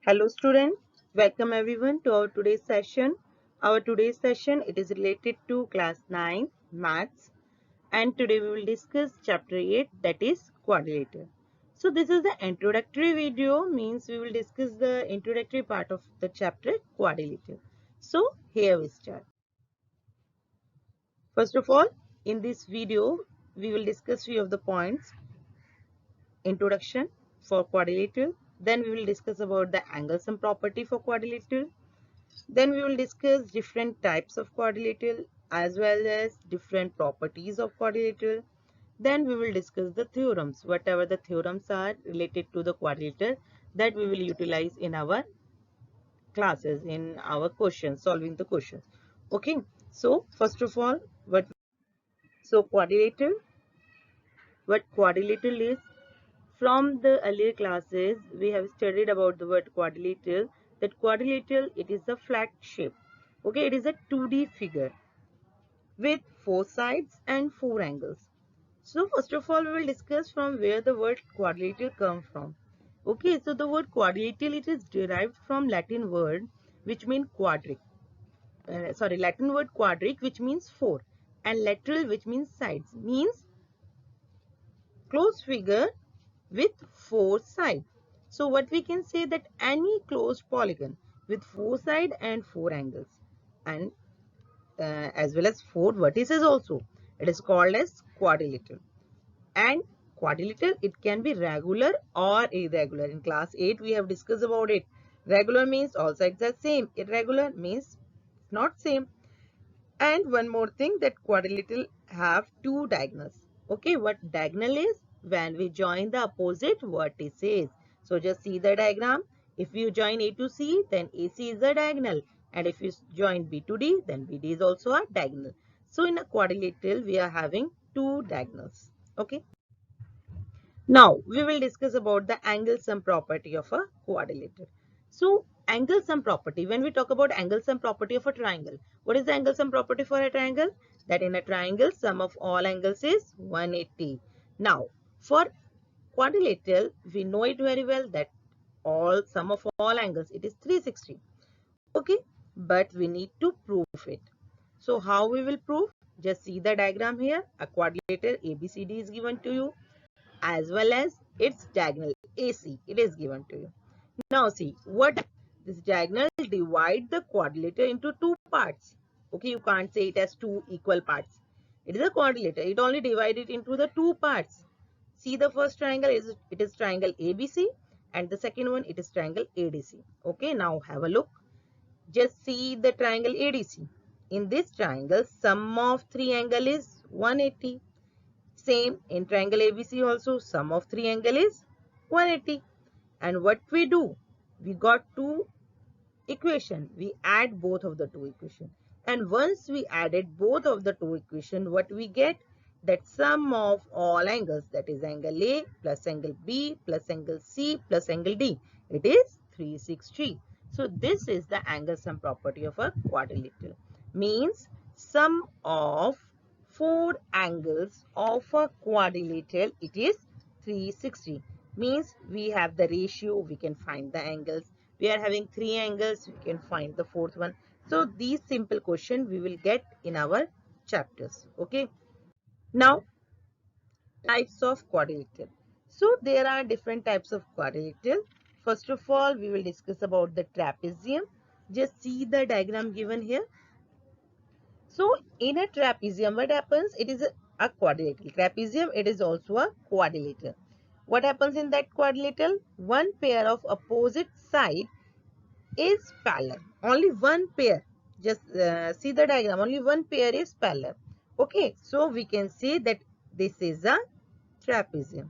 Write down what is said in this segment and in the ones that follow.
Hello students, welcome everyone to our today's session. Our today's session it is related to class 9 maths, and today we will discuss chapter 8, that is quadrilateral. So this is the introductory video, means we will discuss the introductory part of the chapter quadrilateral. So here we start. First of all, in this video we will discuss few of the points. Introduction for quadrilateral, then we will discuss about the angle sum property for quadrilateral. Then we will discuss different types of quadrilateral as well as different properties of quadrilateral. Then we will discuss the theorems, whatever the theorems are related to the quadrilateral that we will utilize in our classes, in our questions, solving the questions. Okay, so first of all, what quadrilateral is. From the earlier classes, we have studied about the word quadrilateral. That quadrilateral, it is a flat shape. Okay, it is a 2D figure with 4 sides and 4 angles. So first of all, we will discuss from where the word quadrilateral comes from. Okay, so the word quadrilateral, it is derived from Latin word which means quadric. Latin word quadric which means 4, and lateral which means sides, means closed figure with 4 sides. So what we can say, that any closed polygon with 4 sides and 4 angles, and as well as 4 vertices also, it is called as quadrilateral. And quadrilateral, it can be regular or irregular. In class 8 we have discussed about it. Regular means all sides are same, irregular means not same. And one more thing, that quadrilateral have 2 diagonals. Okay, what diagonal is? When we join the opposite vertices. So just see the diagram. If you join A to C, then AC is a diagonal. And if you join B to D, then BD is also a diagonal. So in a quadrilateral, we are having 2 diagonals. Okay. Now we will discuss about the angle sum property of a quadrilateral. So angle sum property, when we talk about angle sum property of a triangle, what is the angle sum property for a triangle? That in a triangle, sum of all angles is 180. Now for quadrilateral, we know it very well that all sum of all angles, it is 360. Okay, but we need to prove it. So how we will prove? Just see the diagram here. A quadrilateral ABCD is given to you, as well as its diagonal AC, it is given to you. Now see what this diagonal divide the quadrilateral into 2 parts. Okay, you can't say it as 2 equal parts. It is a quadrilateral, it only divided into the 2 parts. See the first triangle, it is triangle ABC, and the second one, it is triangle ADC. Okay, now have a look. Just see the triangle ADC. In this triangle, sum of 3 angle is 180. Same in triangle ABC also, sum of 3 angle is 180. And what we do? We got 2 equation. We add both of the 2 equation. And once we added both of the 2 equation, what we get? That sum of all angles, that is angle A plus angle B plus angle C plus angle D, it is 360. So this is the angle sum property of a quadrilateral. Means sum of 4 angles of a quadrilateral, it is 360. Means we have the ratio, we can find the angles. We are having 3 angles, we can find the 4th one. So these simple question we will get in our chapters. Okay. Now types of quadrilateral. So there are different types of quadrilateral. First of all, we will discuss about the trapezium. Just see the diagram given here. So in a trapezium, what happens? It is a quadrilateral. Trapezium, it is also a quadrilateral. What happens in that quadrilateral? One pair of opposite side is parallel. Only one pair. Just see the diagram. Only one pair is parallel. Okay. So we can say that this is a trapezium.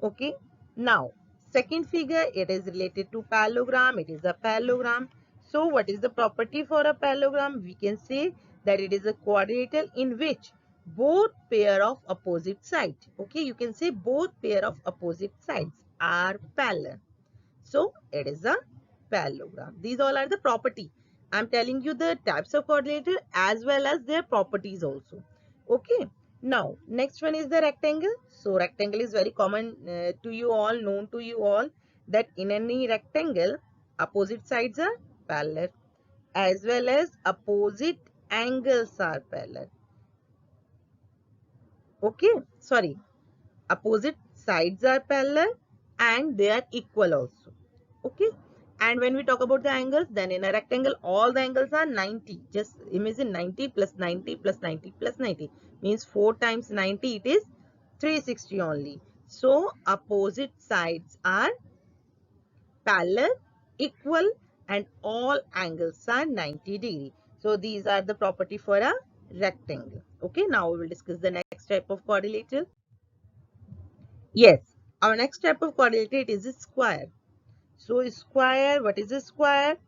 Okay. Now, second figure, it is related to parallelogram. It is a parallelogram. So what is the property for a parallelogram? We can say that it is a quadrilateral in which both pair of opposite sides. Okay. You can say both pair of opposite sides are parallel. So it is a parallelogram. These all are the property. I'm telling you the types of quadrilateral as well as their properties also. Okay. Now, next one is the rectangle. So rectangle is very common to you all, known to you all, that in any rectangle, opposite sides are parallel, as well as opposite angles are parallel. Okay, sorry, opposite sides are parallel and they are equal also. Okay, and when we talk about the angles, then in a rectangle all the angles are 90. Just imagine 90 plus 90 plus 90 plus 90 means 4 times 90, it is 360 only. So opposite sides are parallel, equal, and all angles are 90 degree. So these are the property for a rectangle. Okay, now we will discuss the next type of quadrilateral. Yes, our next type of quadrilateral is a square. So square, what is a square?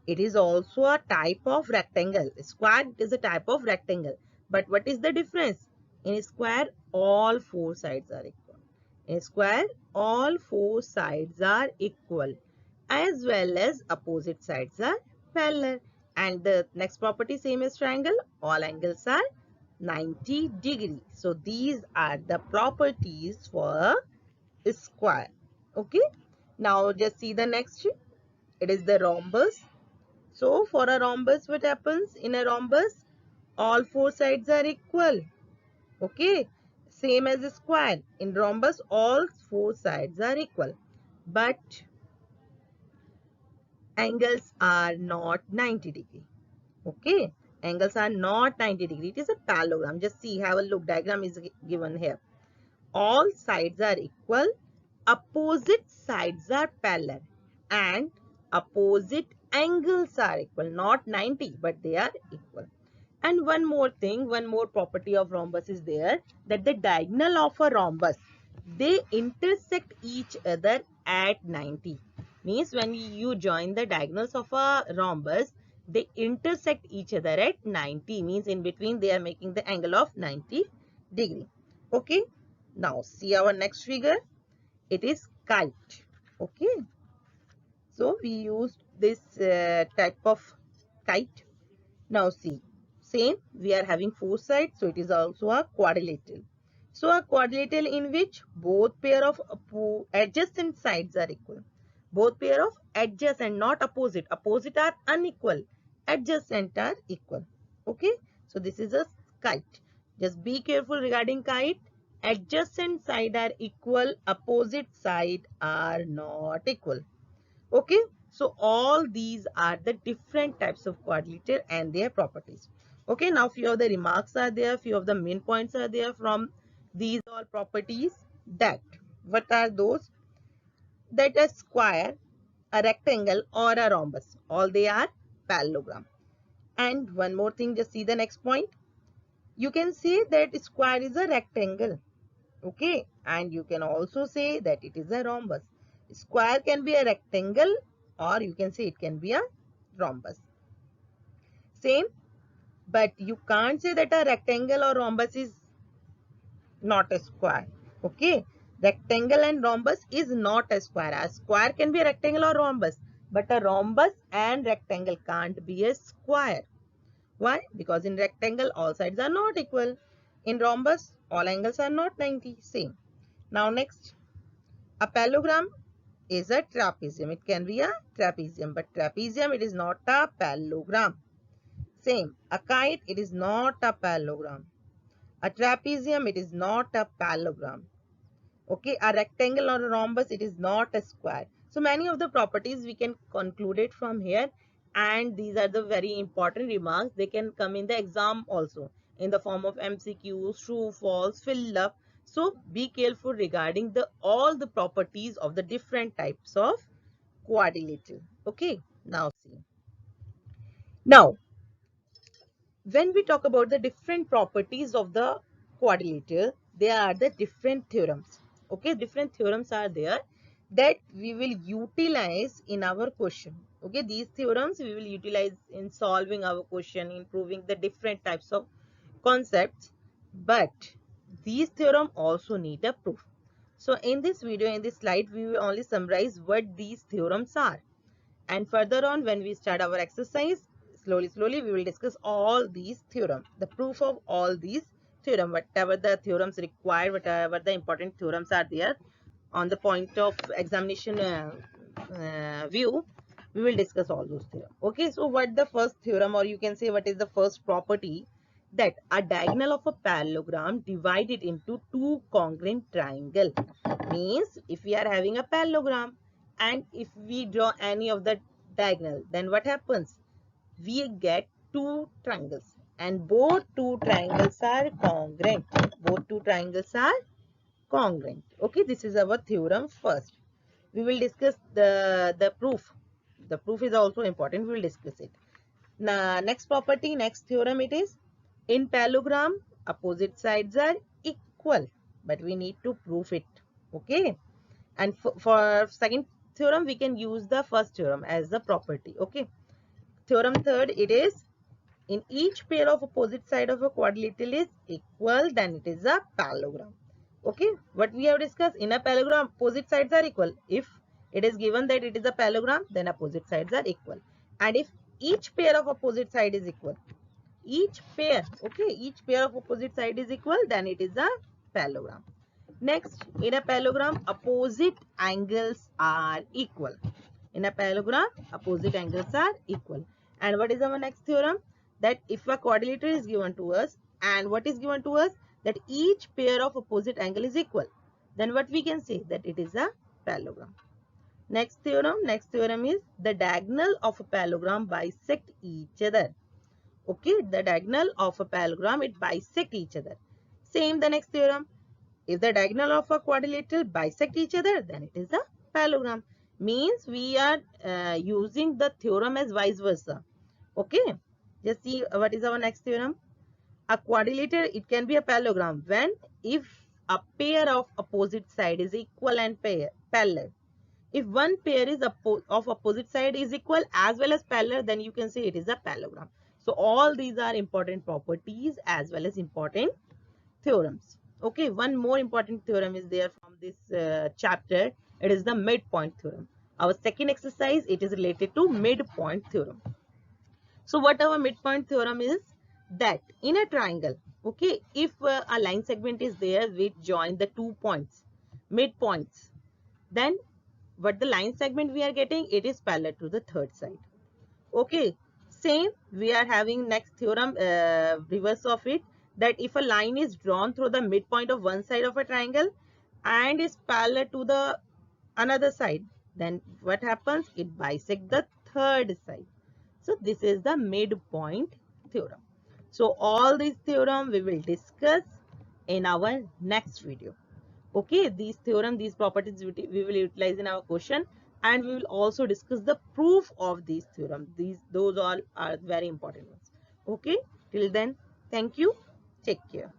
It is also a type of rectangle. Square is a type of rectangle. But what is the difference? In a square, all four sides are equal. In a square, all four sides are equal, as well as opposite sides are parallel. And the next property same as triangle, all angles are 90 degree. So these are the properties for a square. Okay. Now just see the next. It is the rhombus. So for a rhombus, what happens? In a rhombus, all four sides are equal. Okay. Same as a square. In rhombus, all four sides are equal. But angles are not 90 degree. Okay. Angles are not 90 degree. It is a parallelogram. Just see, have a look. Diagram is given here. All sides are equal, opposite sides are parallel, and opposite angles are equal, not 90, but they are equal. And one more thing, one more property of rhombus is there, that the diagonal of a rhombus, they intersect each other at 90. Means when you join the diagonals of a rhombus, they intersect each other at 90. Means in between they are making the angle of 90 degree. Okay. Now see our next figure. It is kite. Okay. So we used this type of kite. Now see, same, we are having four sides, so it is also a quadrilateral. So a quadrilateral in which both pair of adjacent sides are equal. Both pair of adjacent, not opposite. Opposite are unequal. Adjacent are equal. Okay. So this is a kite. Just be careful regarding kite. Adjacent side are equal. Opposite side are not equal. Okay, so all these are the different types of quadrilateral and their properties. Okay, now few of the remarks are there, few of the main points are there from these all properties. That what are those? That a square, a rectangle, or a rhombus, all they are parallelogram. And one more thing, just see the next point. You can say that square is a rectangle. Okay, and you can also say that it is a rhombus. Square can be a rectangle, or you can say it can be a rhombus. Same, but you can't say that a rectangle or rhombus is not a square. Okay, rectangle and rhombus is not a square. A square can be a rectangle or rhombus, but a rhombus and rectangle can't be a square. Why? Because in rectangle all sides are not equal. In rhombus all angles are not 90. Same. Now next, a parallelogram is a trapezium. It can be a trapezium, but trapezium, it is not a parallelogram. Same, a kite, it is not a parallelogram. A trapezium, it is not a parallelogram. Okay, a rectangle or a rhombus, it is not a square. So many of the properties we can conclude it from here, and these are the very important remarks. They can come in the exam also in the form of MCQs, true, false, fill up. So be careful regarding the all the properties of the different types of quadrilateral. Okay, now see. Now, when we talk about the different properties of the quadrilateral, there are the different theorems. Okay, different theorems are there that we will utilize in our question. Okay, these theorems we will utilize in solving our question, improving the different types of concepts. But these theorem also need a proof. So in this video, in this slide, we will only summarize what these theorems are. And further on, when we start our exercise, slowly we will discuss all these theorems, the proof of all these theorems, whatever the theorems required, whatever the important theorems are there on the point of examination view, We will discuss all those theorems. Okay, so what the first theorem, or you can say what is the first property, that a diagonal of a parallelogram divided into two congruent triangle. Means if we are having a parallelogram and if we draw any of the diagonal, then what happens? We get two triangles and both two triangles are congruent. Both two triangles are congruent. Okay, this is our theorem first. We will discuss the proof. The proof is also important. We will discuss it. Now, next property, next theorem it is, in parallelogram, opposite sides are equal, but we need to prove it. Okay. And for second theorem, we can use the first theorem as the property. Okay. Theorem third, it is, in each pair of opposite side of a quadrilateral is equal, then it is a parallelogram. Okay, what we have discussed, in a parallelogram opposite sides are equal. If it is given that it is a parallelogram, then opposite sides are equal. And if each pair of opposite side is equal, each pair, okay, each pair of opposite side is equal, then it is a parallelogram. Next, in a parallelogram opposite angles are equal. In a parallelogram opposite angles are equal. And what is our next theorem? That if a quadrilateral is given to us, and what is given to us, that each pair of opposite angle is equal, then what we can say, that it is a parallelogram. Next theorem is, the diagonal of a parallelogram bisect each other. Okay, the diagonal of a parallelogram, it bisect each other. Same the next theorem, if the diagonal of a quadrilateral bisect each other, then it is a parallelogram. Means we are using the theorem as vice versa. Okay, just see what is our next theorem. A quadrilateral, it can be a parallelogram when if a pair of opposite side is equal and parallel. If one pair is of opposite side is equal as well as parallel, then you can say it is a parallelogram. So all these are important properties as well as important theorems. Okay, one more important theorem is there from this chapter. It is the midpoint theorem. Our second exercise, it is related to midpoint theorem. So what our midpoint theorem is, that in a triangle, okay, if a line segment is there which join the 2 points, midpoints, then what the line segment we are getting, it is parallel to the third side. Okay, same we are having next theorem, reverse of it, that if a line is drawn through the midpoint of one side of a triangle and is parallel to the another side, then what happens, it bisects the third side. So this is the midpoint theorem. So all these theorem we will discuss in our next video. Okay, these theorem, these properties we will utilize in our question, and we will also discuss the proof of these theorem. Those all are very important ones. Okay, till then, thank you. Take care.